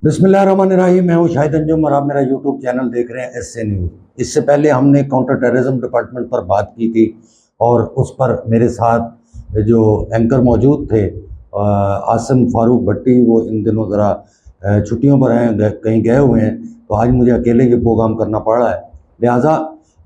बिस्मिल्लाहिर्रहमानिर्रहीम। मैं हूँ शाहिद अंजुम और आप मेरा यूट्यूब चैनल देख रहे हैं एस से न्यूज़। इससे पहले हमने काउंटर टेररिज्म डिपार्टमेंट पर बात की थी और उस पर मेरे साथ जो एंकर मौजूद थे आसिम फारूक भट्टी, वो इन दिनों ज़रा छुट्टियों पर हैं, कहीं गए हुए हैं, तो आज मुझे अकेले ये प्रोग्राम करना पड़ रहा है। लिहाजा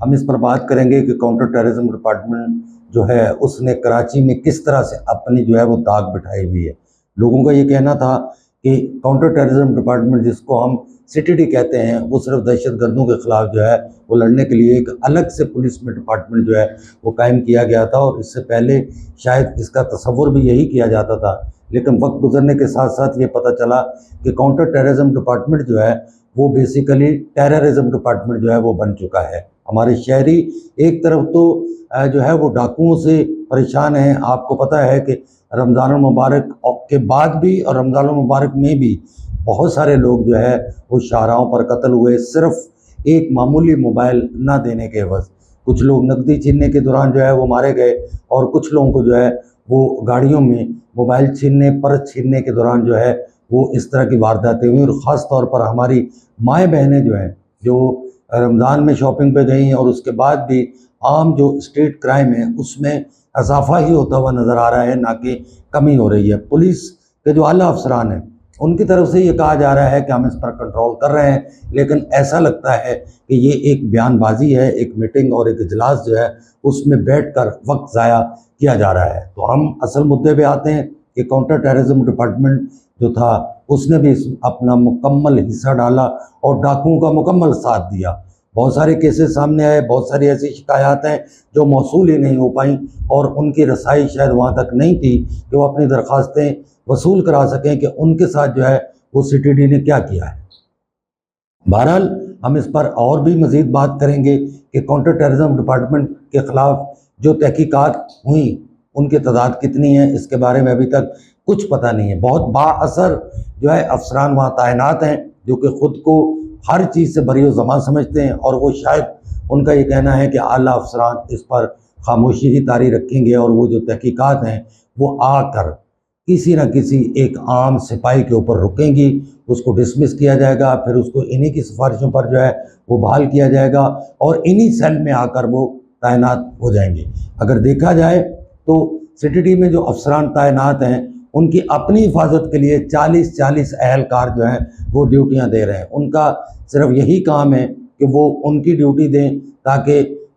हम इस पर बात करेंगे कि काउंटर टेररिज्म डिपार्टमेंट जो है उसने कराची में किस तरह से अपनी जो है वो दाग बिठाई हुई है। लोगों का ये कहना था कि काउंटर टेररिज्म डिपार्टमेंट, जिसको हम CTD कहते हैं, वो सिर्फ दहशतगर्दों के ख़िलाफ़ जो है वो लड़ने के लिए एक अलग से पुलिस में डिपार्टमेंट जो है वो कायम किया गया था। और इससे पहले शायद इसका तसव्वुर भी यही किया जाता था, लेकिन वक्त गुजरने के साथ साथ ये पता चला कि काउंटर टेररिज्म डिपार्टमेंट जो है वो बेसिकली टेररिज्म डिपार्टमेंट जो है वो बन चुका है। हमारे शहरी एक तरफ तो जो है वो डाकुओं से परेशान हैं। आपको पता है कि रमज़ान मुबारक के बाद भी और रमज़ान मुबारक में भी बहुत सारे लोग जो है वो शाहराहों पर कत्ल हुए, सिर्फ एक मामूली मोबाइल ना देने के एवज़। कुछ लोग नकदी छीनने के दौरान जो है वो मारे गए और कुछ लोगों को जो है वो गाड़ियों में मोबाइल छीनने, पर्स छीनने के दौरान जो है वो इस तरह की वारदातें हुई। और ख़ास तौर पर हमारी माएँ बहनें जो हैं, जो रमज़ान में शॉपिंग पे गई और उसके बाद भी आम जो स्ट्रीट क्राइम है उसमें इजाफा ही होता हुआ नज़र आ रहा है, ना कि कमी हो रही है। पुलिस के जो आला अफसरान हैं उनकी तरफ से ये कहा जा रहा है कि हम इस पर कंट्रोल कर रहे हैं, लेकिन ऐसा लगता है कि ये एक बयानबाजी है, एक मीटिंग और एक इजलास जो है उसमें बैठकर वक्त ज़ाया किया जा रहा है। तो हम असल मुद्दे पे आते हैं कि काउंटर टेररिज्म डिपार्टमेंट जो था उसने भी अपना मुकम्मल हिस्सा डाला और डाकुओं का मुकम्मल साथ दिया। बहुत सारे केसेस सामने आए, बहुत सारी ऐसी शिकायत हैं जो मौसूल ही नहीं हो पाई और उनकी रसाई शायद वहाँ तक नहीं थी कि वो अपनी दरख्वास्तें वसूल करा सकें कि उनके साथ जो है वो CTD ने क्या किया है। बहरहाल हम इस पर और भी मज़ीद बात करेंगे कि काउंटर टेररिज्म डिपार्टमेंट के ख़िलाफ़ जो तहकीकात हुई उनकी तादाद कितनी है, इसके बारे में अभी तक कुछ पता नहीं है। बहुत बाअसर जो है अफसरान वहाँ तैनात हैं जो कि ख़ुद को हर चीज़ से बरी ज़बान समझते हैं और वो शायद उनका ये कहना है कि आला अफसरान इस पर खामोशी ही तारी रखेंगे और वो जो तहकीकात हैं वो आकर किसी न किसी एक आम सिपाही के ऊपर रुकेंगी, उसको डिसमिस किया जाएगा, फिर उसको इन्हीं की सिफारिशों पर जो है वो बहाल किया जाएगा और इन्हीं सेल में आकर वो तैनात हो जाएंगे। अगर देखा जाए तो CTD में जो अफसरान तैनात हैं उनकी अपनी हिफाजत के लिए 40-40 अहलकार जो हैं वो ड्यूटियां दे रहे हैं। उनका सिर्फ यही काम है कि वो उनकी ड्यूटी दें ताकि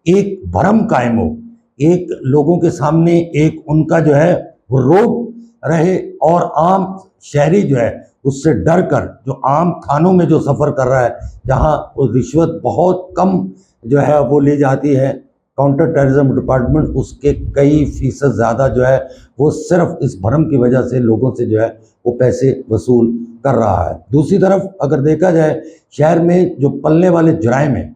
एक भरम कायम हो, एक लोगों के सामने एक उनका जो है वो रोब रहे और आम शहरी जो है उससे डर कर, जो आम थानों में जो सफ़र कर रहा है जहाँ वो रिश्वत बहुत कम जो है वो ली जाती है, काउंटर टेररिज्म डिपार्टमेंट उसके कई फीसद ज़्यादा जो है वो सिर्फ इस भरम की वजह से लोगों से जो है वो पैसे वसूल कर रहा है। दूसरी तरफ अगर देखा जाए शहर में जो पलने वाले जुराइम हैं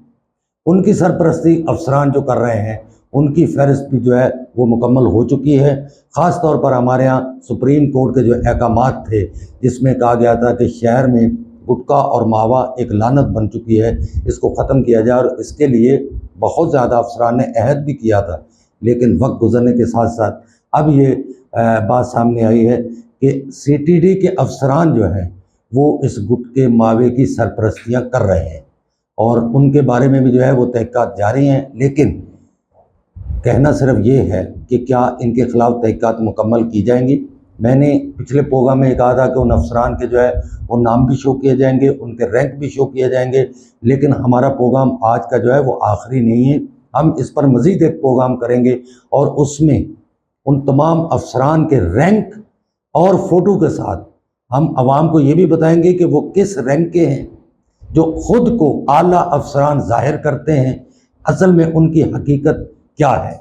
उनकी सरपरस्ती अफसरान जो कर रहे हैं उनकी फहरिस्त भी जो है वो मुकम्मल हो चुकी है। ख़ास तौर पर हमारे यहाँ सुप्रीम कोर्ट के जो अहकामात थे जिसमें कहा गया था कि शहर में गुटखा और मावा एक लानत बन चुकी है, इसको ख़त्म किया जाए, और इसके लिए बहुत ज़्यादा अफसरान ने अहद भी किया था। लेकिन वक्त गुजरने के साथ साथ अब ये बात सामने आई है कि CTD के अफसरान जो हैं वो इस गुटखे मावे की सरपरस्तियाँ कर रहे हैं और उनके बारे में भी जो है वो तहक़ीक़ात जारी हैं। लेकिन कहना सिर्फ ये है कि क्या इनके ख़िलाफ़ तहक़ीक़ात मुकम्मल की जाएंगी। मैंने पिछले प्रोग्राम में कहा था कि उन अफसरान के जो है वो नाम भी शो किए जाएंगे, उनके रैंक भी शो किए जाएंगे, लेकिन हमारा प्रोग्राम आज का जो है वो आखिरी नहीं है। हम इस पर मज़ीद एक प्रोग्राम करेंगे और उसमें उन तमाम अफसरान के रैंक और फ़ोटो के साथ हम आवाम को ये भी बताएंगे कि वो किस रैंक के हैं, जो ख़ुद को आला अफसरान ज़ाहिर करते हैं, असल में उनकी हकीकत क्या है।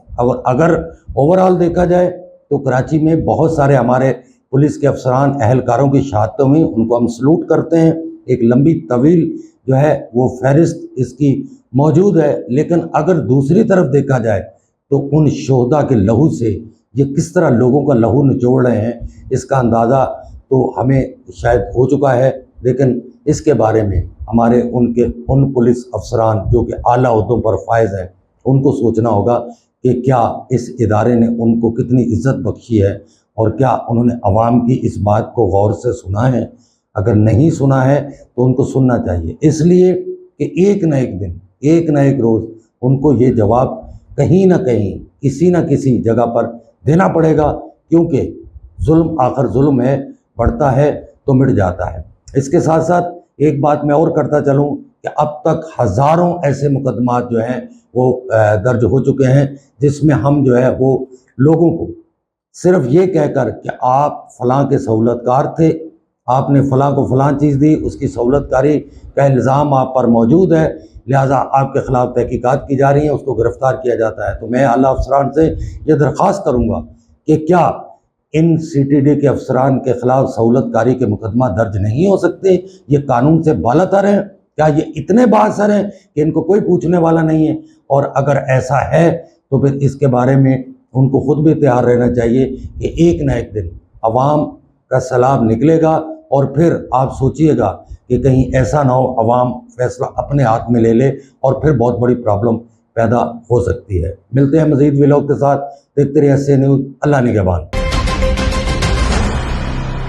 अगर ओवरऑल देखा जाए तो कराची में बहुत सारे हमारे पुलिस के अफसरान अहलकारों की शहादतें हुई, उनको हम सलूट करते हैं। एक लंबी तवील जो है वो फहरिस्त इसकी मौजूद है, लेकिन अगर दूसरी तरफ देखा जाए तो उन शोहदा के लहू से ये किस तरह लोगों का लहू निचोड़ रहे हैं इसका अंदाज़ा तो हमें शायद हो चुका है। लेकिन इसके बारे में हमारे उन पुलिस अफसरान जो कि आला ओहदों पर फायज़ हैं उनको सोचना होगा कि क्या इस इदारे ने उनको कितनी इज़्ज़त बख्शी है और क्या उन्होंने अवाम की इस बात को गौर से सुना है। اگر نہیں سنا ہے تو ان کو سننا چاہیے، اس لیے کہ ایک نہ ایک دن، ایک نہ ایک روز ان کو یہ جواب کہیں نہ کہیں، کسی نہ کسی جگہ پر دینا پڑے گا، کیونکہ ظلم آخر ظلم ہے، بڑھتا ہے تو مٹ جاتا ہے۔ اس کے ساتھ ساتھ ایک بات میں اور کرتا چلوں کہ اب تک ہزاروں ایسے مقدمات جو ہیں وہ درج ہو چکے ہیں، جس میں ہم جو ہے وہ لوگوں کو صرف یہ کہہ کر کہ آپ فلاں کے سہولت کار تھے، آپ نے فلاں کو فلاں چیز دی، اس کی سہولت کاری کا الزام آپ پر موجود ہے، لہٰذا آپ کے خلاف تحقیقات کی جا رہی ہیں، اس کو گرفتار کیا جاتا ہے۔ تو میں اعلیٰ افسران سے یہ درخواست کروں گا کہ کیا ان سی ٹی ڈی کے افسران کے خلاف سہولت کاری کے مقدمہ درج نہیں ہو سکتے؟ یہ قانون سے بالاتر ہیں؟ کیا یہ اتنے بااثر ہیں کہ ان کو کوئی پوچھنے والا نہیں ہے؟ اور اگر ایسا ہے تو پھر اس کے بارے میں ان کو خود بھی تیار رہنا چاہیے کہ ایک نہ ایک دن عوام کا سیلاب نکلے گا، اور پھر آپ سوچئے گا کہ کہیں ایسا نہ ہو عوام فیصلہ اپنے ہاتھ میں لے لے اور پھر بہت بڑی پرابلم پیدا ہو سکتی ہے۔ ملتے ہیں مزید ولاگ کے ساتھ، دیکھتے رہیے SC نیوز۔ اللہ نگہبان۔